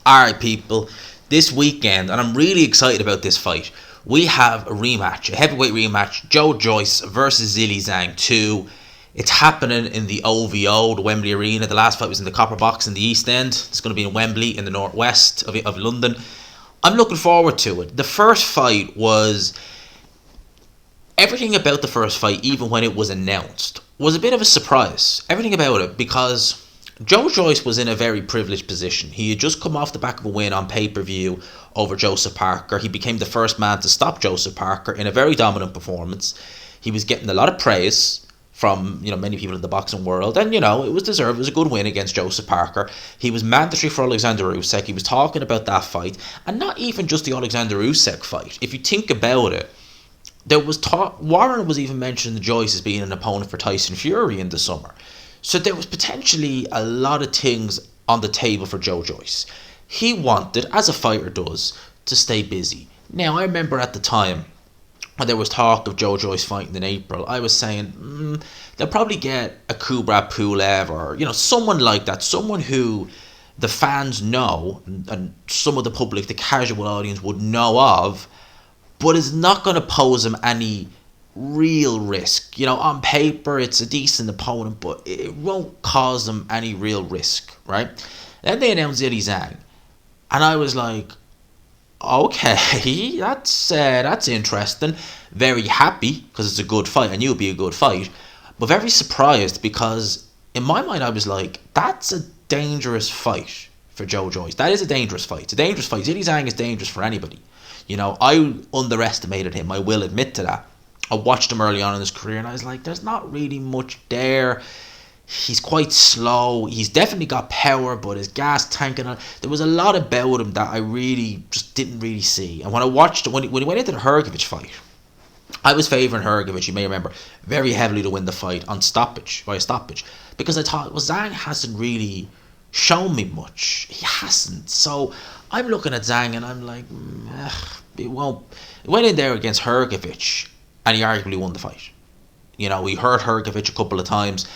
Alright, people, this weekend, and I'm really excited about this fight, we have a rematch, a heavyweight rematch, Joyce versus Zhang 2. It's happening in the OVO, the Wembley Arena. The last fight was in the Copper Box in the East End. It's going to be in Wembley in the northwest of London. I'm looking forward to it. The first fight was... Everything about the first fight, even when it was announced, was a bit of a surprise. Everything about it, because Joyce was in a very privileged position. He had just come off the back of a win on pay-per-view over Joseph Parker. He became the first man to stop Joseph Parker in a very dominant performance. He was getting a lot of praise from many people in the boxing world, and it was deserved. It was a good win against Joseph Parker. He was mandatory for Alexander Usyk. He was talking about that fight, and not even just the Alexander Usyk fight. If you think about it, there was talk. Warren was even mentioning Joyce as being an opponent for Tyson Fury in the summer. So there was potentially a lot of things on the table for Joyce. He wanted, as a fighter does, to stay busy. Now, I remember at the time when there was talk of Joyce fighting in April, I was saying, they'll probably get a Kubrat Pulev or, someone like that. Someone who the fans know and some of the public, the casual audience would know of, but is not going to pose him any real risk. On paper it's a decent opponent, but it won't cause them any real risk, right? Then they announced Zhang, and I was like, okay, that's interesting. Very happy because it's a good fight. I knew it'd be a good fight, but very surprised because in my mind I was like, that's a dangerous fight for Joyce. That is a dangerous fight. It's a dangerous fight. Zhang is dangerous for anybody. I underestimated him. I will admit to that. I watched him early on in his career and I was like, there's not really much there. He's quite slow. He's definitely got power, but his gas tanking on. There was a lot about him that I really just didn't really see. And when I watched, when he went into the Hrgovic fight, I was favouring Hrgovic, you may remember, very heavily to win the fight by a stoppage. Because I thought, Zhang hasn't really shown me much. He hasn't. So I'm looking at Zhang and I'm like, it won't. It went in there against Hrgovic and he arguably won the fight. He hurt Hrgovic a couple of times.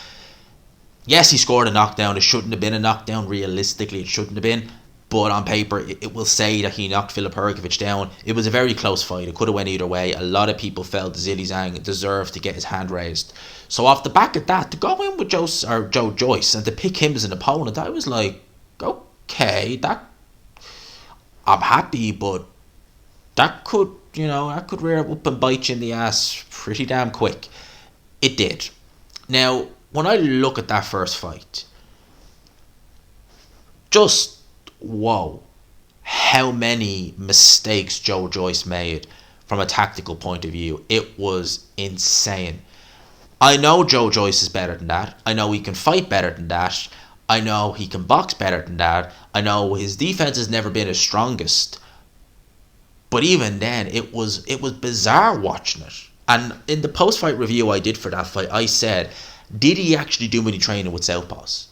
Yes, he scored a knockdown. It shouldn't have been a knockdown. Realistically, it shouldn't have been. But on paper, it will say that he knocked Filip Hrgovic down. It was a very close fight. It could have went either way. A lot of people felt Zhang deserved to get his hand raised. So off the back of that, to go in with Joyce and to pick him as an opponent, I was like, okay, I'm happy, but that could rear up and bite you in the ass pretty damn quick. It did. Now, when I look at that first fight, just whoa, how many mistakes Joyce made from a tactical point of view. It was insane. I know Joyce is better than that. I know he can fight better than that. I know he can box better than that. I know his defense has never been his strongest. But even then, it was bizarre watching it. And in the post-fight review I did for that fight, I said, did he actually do any training with southpaws?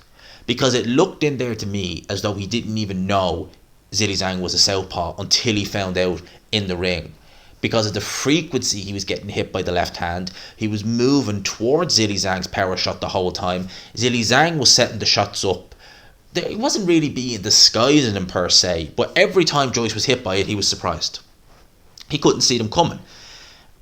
Because it looked in there to me as though he didn't even know Zhang was a southpaw until he found out in the ring. Because of the frequency he was getting hit by the left hand, he was moving towards Zhang's power shot the whole time. Zhang was setting the shots up. He wasn't really being disguising him per se, but every time Joyce was hit by it, he was surprised. He couldn't see them coming.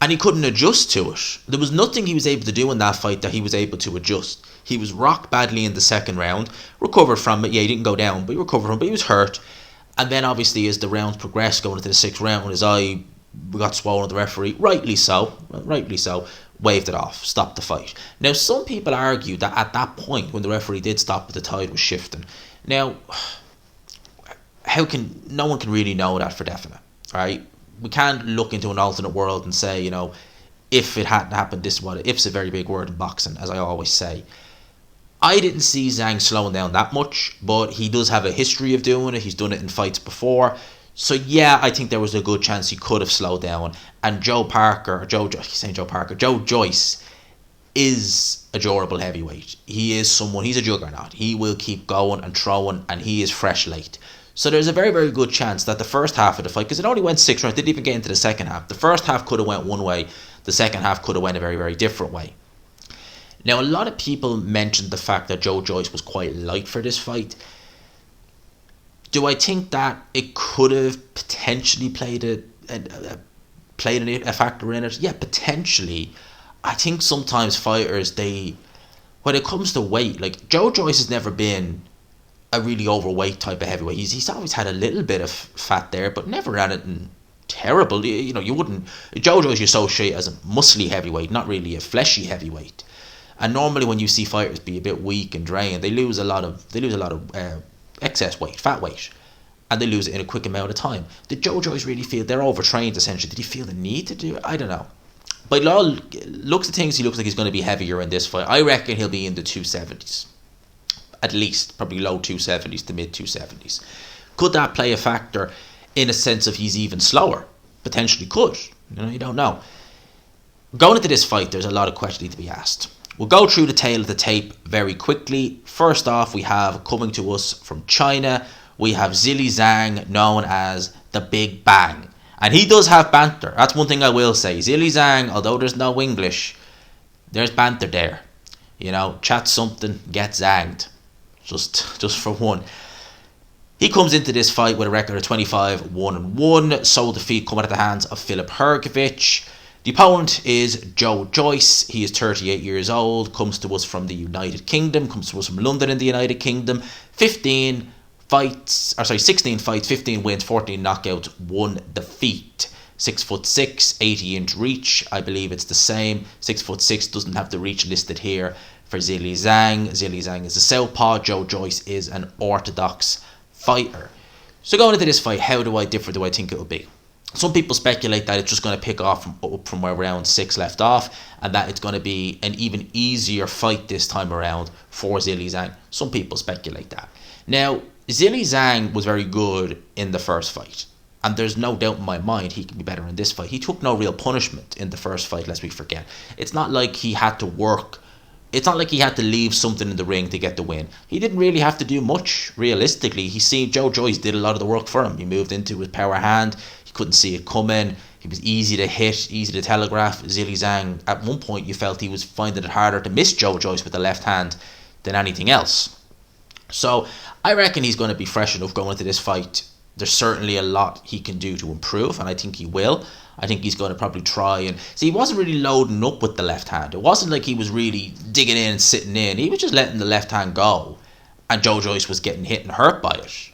And he couldn't adjust to it. There was nothing he was able to do in that fight that he was able to adjust. He was rocked badly in the second round, recovered from it. Yeah, he didn't go down, but he recovered from it, but he was hurt. And then obviously as the rounds progressed, going into the sixth round, his eye got swollen. The referee, rightly so, waved it off, stopped the fight. Now, some people argue that at that point, when the referee did stop it, the tide was shifting. Now, no one can really know that for definite, right? We can't look into an alternate world and say, if it hadn't happened, this is what if's a very big word in boxing, as I always say. I didn't see Zhang slowing down that much, but he does have a history of doing it. He's done it in fights before. So yeah, I think there was a good chance he could have slowed down. And Joyce is a durable heavyweight. He's a juggernaut. He will keep going and throwing, and he is fresh late. So there's a very, very good chance that the first half of the fight, because it only went 6 rounds, didn't even get into the second half. The first half could have went one way. The second half could have went a very, very different way. Now, a lot of people mentioned the fact that Joyce was quite light for this fight. Do I think that it could have potentially played a factor in it? Yeah, potentially. I think sometimes fighters, when it comes to weight, like Joe Joyce has never been a really overweight type of heavyweight. He's always had a little bit of fat there, but never anything terrible. You wouldn't. Joe Joyce you associate as a muscly heavyweight, not really a fleshy heavyweight. And normally when you see fighters be a bit weak and drained, they lose a lot of excess weight, fat weight, and they lose it in a quick amount of time. Did Joe Joyce really feel they're overtrained essentially? Did he feel the need to do it? I don't know. But all looks at things, he looks like he's going to be heavier in this fight. I reckon he'll be in the 270s. At least, probably low 270s to mid 270s. Could that play a factor in a sense of he's even slower? Potentially could. You don't know. Going into this fight, there's a lot of questions to be asked. We'll go through the tail of the tape very quickly. First off, we have coming to us from China, we have Zhilei Zhang, known as the Big Bang. And he does have banter. That's one thing I will say. Zhilei Zhang, although there's no English, there's banter there. Chat something, get zanged. Just for one. He comes into this fight with a record of 25-1-1. Sole defeat coming at the hands of Filip Hrgovic. The opponent is Joe Joyce. He is 38 years old. Comes to us from the United Kingdom. Comes to us from London in the United Kingdom. 16 fights, 15 wins, 14 knockouts, 1 defeat. 6'6", 80-inch reach. I believe it's the same. 6'6", doesn't have the reach listed here for Zhilei Zhang. Zhilei Zhang is a southpaw. Joe Joyce is an orthodox fighter. So going into this fight, how do I think it will be? Some people speculate that it's just going to pick off up from where round 6 left off, and that it's going to be an even easier fight this time around for Zhilei Zhang. Some people speculate that. Now, Zhilei Zhang was very good in the first fight, and there's no doubt in my mind he can be better in this fight. He took no real punishment in the first fight, lest we forget. It's not like he had to work. It's not like he had to leave something in the ring to get the win. He didn't really have to do much, realistically. Joe Joyce did a lot of the work for him. He moved into his power hand. He couldn't see it coming. He was easy to hit, easy to telegraph. Zhilei Zhang, at one point, you felt he was finding it harder to miss Joe Joyce with the left hand than anything else. So I reckon he's going to be fresh enough going into this fight. There's certainly a lot he can do to improve, and I think he will. I think he's going to probably try and... See, he wasn't really loading up with the left hand. It wasn't like he was really digging in and sitting in. He was just letting the left hand go, and Joe Joyce was getting hit and hurt by it.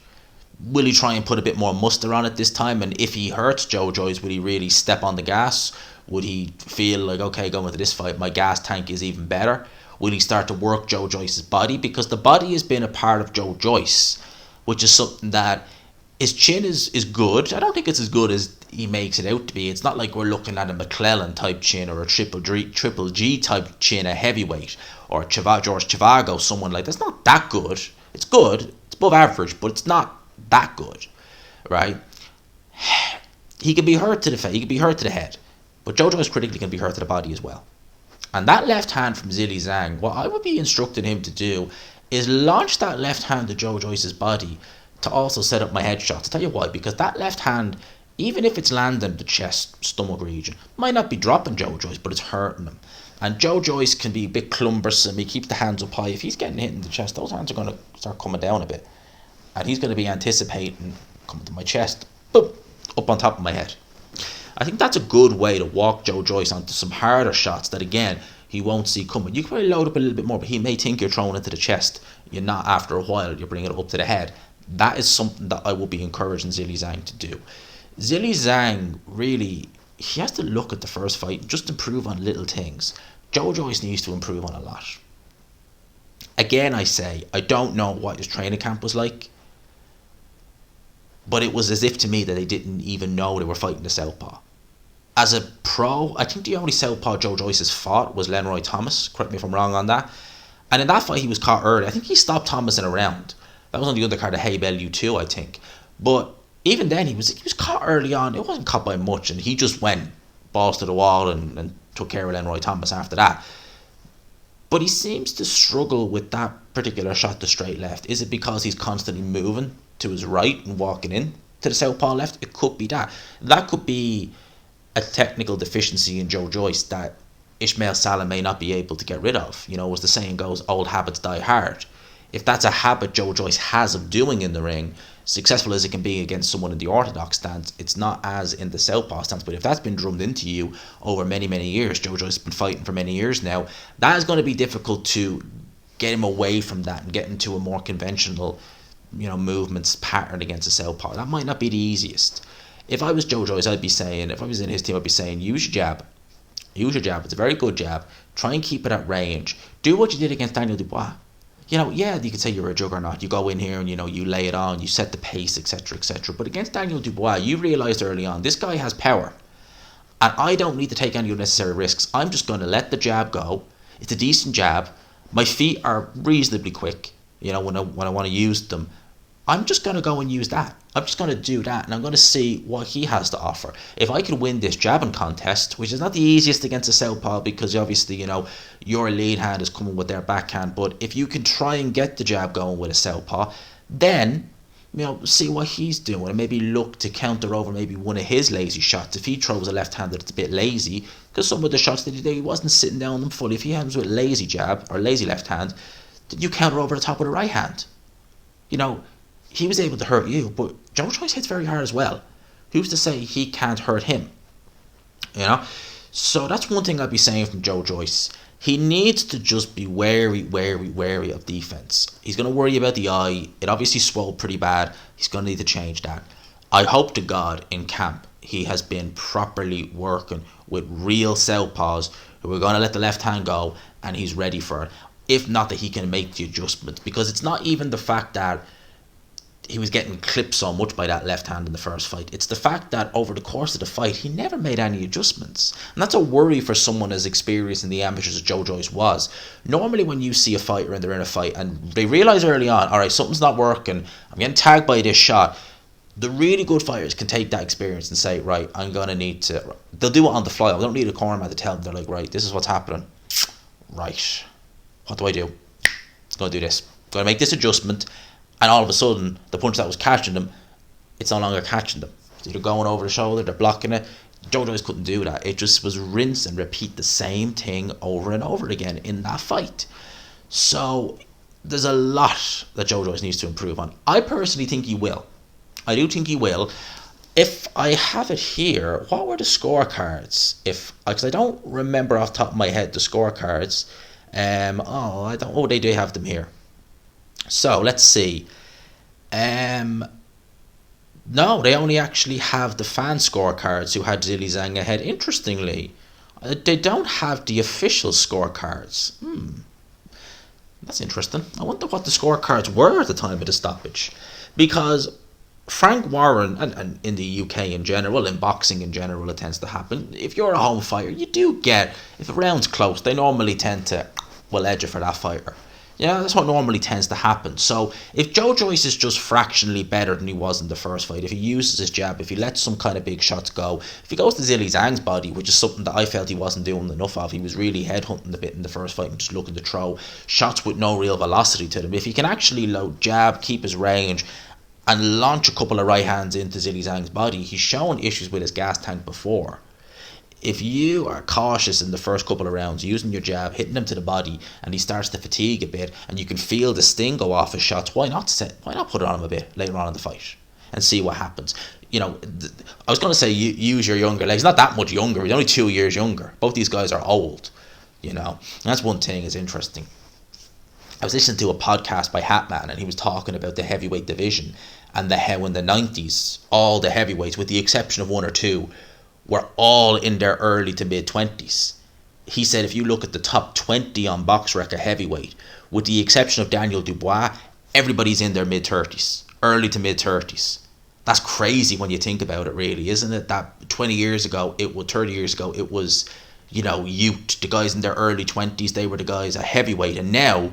Will he try and put a bit more muster on it this time? And if he hurts Joe Joyce, will he really step on the gas? Would he feel like, okay, going into this fight, my gas tank is even better? Will he start to work Joe Joyce's body? Because the body has been a part of Joe Joyce, which is something that... His chin is good. I don't think it's as good as he makes it out to be. It's not like we're looking at a McClellan type chin or a Triple G type chin, a heavyweight, or a George Chavago, someone like that. It's not that good. It's good. It's above average, but it's not that good, right? He can be hurt to the face. He can be hurt to the head, but Joe Joyce critically can be hurt to the body as well. And that left hand from Zhilei Zhang, what I would be instructing him to do is launch that left hand to Joe Joyce's body to also set up my headshot. To tell you why, because that left hand, even if it's landing the chest, stomach region, might not be dropping Joe Joyce, but it's hurting him. And Joe Joyce can be a bit cumbersome. He keeps the hands up high. If he's getting hit in the chest, those hands are going to start coming down a bit. And he's going to be anticipating coming to my chest, boom, up on top of my head. I think that's a good way to walk Joe Joyce onto some harder shots that, again, he won't see coming. You can probably load up a little bit more, but he may think you're throwing it to the chest. You're not. After a while, you're bringing it up to the head. That is something that I will be encouraging Zhilei Zhang to do. Zhilei Zhang, really, he has to look at the first fight and just improve on little things. Joe Joyce needs to improve on a lot. Again, I say, I don't know what his training camp was like, but it was as if to me that they didn't even know they were fighting a southpaw. As a pro, I think the only southpaw Joe Joyce has fought was Lenroy Thomas. Correct me if I'm wrong on that. And in that fight, he was caught early. I think he stopped Thomas in a round. That was on the undercard of Hey Bellew too, I think. But even then, he was caught early on. It wasn't caught by much, and he just went balls to the wall and took care of Lenroy Thomas after that. But he seems to struggle with that particular shot to straight left. Is it because he's constantly moving to his right and walking in to the southpaw left? It could be that. That could be a technical deficiency in Joe Joyce that Ismail Salah may not be able to get rid of. As the saying goes, old habits die hard. if that's a habit Joe Joyce has of doing in the ring, successful as it can be against someone in the orthodox stance, it's not as in the southpaw stance. But if that's been drummed into you over many, many years, Joe Joyce has been fighting for many years now, that is going to be difficult to get him away from that and get into a more conventional, movements pattern against a southpaw. That might not be the easiest. If I was Joe Joyce, I'd be saying, if I was in his team, I'd be saying, use your jab. Use your jab. It's a very good jab. Try and keep it at range. Do what you did against Daniel Dubois. You could say you're a juggernaut. You go in here and, you lay it on, you set the pace, etc., etc. But against Daniel Dubois, you realised early on, this guy has power. And I don't need to take any unnecessary risks. I'm just going to let the jab go. It's a decent jab. My feet are reasonably quick, when I want to use them. I'm just going to go and use that. I'm just going to do that, and I'm going to see what he has to offer. If I could win this jabbing contest, which is not the easiest against a southpaw, because obviously, your lead hand is coming with their backhand, but if you can try and get the jab going with a southpaw, then, see what he's doing, and maybe look to counter over maybe one of his lazy shots. If he throws a left-hander that's a bit lazy, because some of the shots that he did, he wasn't sitting down them fully. If he hands with lazy jab, or lazy left hand, then you counter over the top with a right hand. He was able to hurt you, but Joe Joyce hits very hard as well. Who's to say he can't hurt him? So that's one thing I'd be saying from Joe Joyce. He needs to just be wary of defense. He's going to worry about the eye. It obviously swelled pretty bad. He's going to need to change that. I hope to God in camp he has been properly working with real southpaws who are going to let the left hand go, and he's ready for it. If not, that he can make the adjustments, because it's not even the fact that he was getting clipped so much by that left hand in the first fight. It's the fact that over the course of the fight, he never made any adjustments. And that's a worry for someone as experienced in the amateurs as Joe Joyce was. Normally when you see a fighter and they're in a fight and they realise early on, all right, something's not working, I'm getting tagged by this shot, the really good fighters can take that experience and say, right, I'm going to need to... They'll do it on the fly. I don't need a cornerman to tell them. They're like, right, this is what's happening. Right. What do I do? I'm going to do this. I'm going to make this adjustment. And all of a sudden, the punch that was catching them, it's no longer catching them. So they're going over the shoulder, they're blocking it. Joe Joyce couldn't do that. It just was rinse and repeat the same thing over and over again in that fight. So there's a lot that Joe Joyce needs to improve on. I personally think he will. I do think he will. If I have it here, what were the scorecards? Because I don't remember off the top of my head the scorecards. They do have them here. So let's see. No, they only actually have the fan scorecards who had Zhilei Zhang ahead. Interestingly, they don't have the official scorecards. That's interesting. I wonder what the scorecards were at the time of the stoppage, because Frank Warren, and in the UK in general, in boxing in general, it tends to happen. If you're a home fighter, you do get, if a round's close, they normally tend to edge it for that fighter. That's what normally tends to happen. So if Joe Joyce is just fractionally better than he was in the first fight, if he uses his jab, if he lets some kind of big shots go, if he goes to Zhilei Zhang's body, which is something that I felt he wasn't doing enough of, he was really headhunting a bit in the first fight and just looking to throw shots with no real velocity to them. If he can actually load jab, keep his range, and launch a couple of right hands into Zhilei Zhang's body, he's shown issues with his gas tank before. If you are cautious in the first couple of rounds, using your jab, hitting him to the body, and he starts to fatigue a bit, and you can feel the sting go off his shots, why not put it on him a bit later on in the fight and see what happens? I was going to say use your younger legs. Not that much younger. He's only 2 years younger. Both these guys are old. And that's one thing is interesting. I was listening to a podcast by Hatman, and he was talking about the heavyweight division and how in the 90s, all the heavyweights, with the exception of one or two, were all in their early to mid-20s. He said if you look at the top 20 on BoxRec heavyweight, with the exception of Daniel Dubois, everybody's in their mid-30s, early to mid-30s. That's crazy when you think about it, really, isn't it? That 30 years ago, it was, youth, the guys in their early 20s, they were the guys at heavyweight, and now,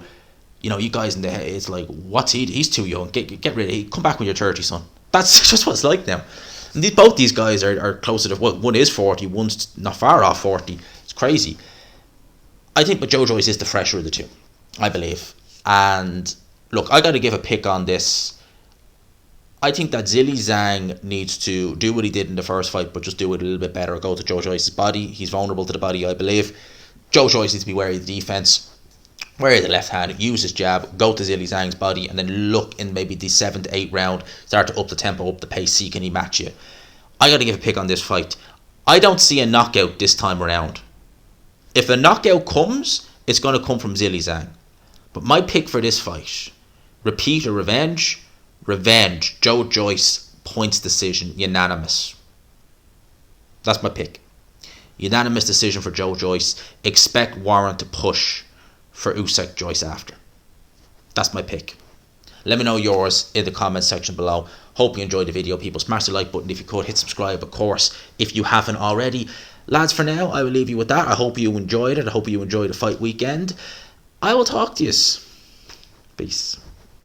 you guys in the, it's like, what's he's too young, get rid of him, come back when you're 30, son. That's just what it's like now. And both these guys are closer to, one is 40, one's not far off 40. It's crazy. I think but Joe Joyce is the fresher of the two, I believe. And look, I got to give a pick on this. I think that Zhilei Zhang needs to do what he did in the first fight, but just do it a little bit better. Go to Joe Joyce's body. He's vulnerable to the body, I believe. Joe Joyce needs to be wary of the defense. Where the left hand, use his jab, go to Zhilei Zhang's body, and then look in maybe the 7th to 8th round, start to up the tempo, up the pace, see can he match you. I got to give a pick on this fight. I don't see a knockout this time around. If a knockout comes, it's going to come from Zhilei Zhang. But my pick for this fight, repeat or revenge? Revenge. Joe Joyce, points decision, unanimous. That's my pick. Unanimous decision for Joe Joyce. Expect Warren to push for Usyk Joyce after. That's my pick. Let me know yours in the comment section below. Hope you enjoyed the video, people. Smash the like button if you could. Hit subscribe, of course, if you haven't already. Lads, for now, I will leave you with that. I hope you enjoyed it. I hope you enjoyed the fight weekend. I will talk to you. Peace.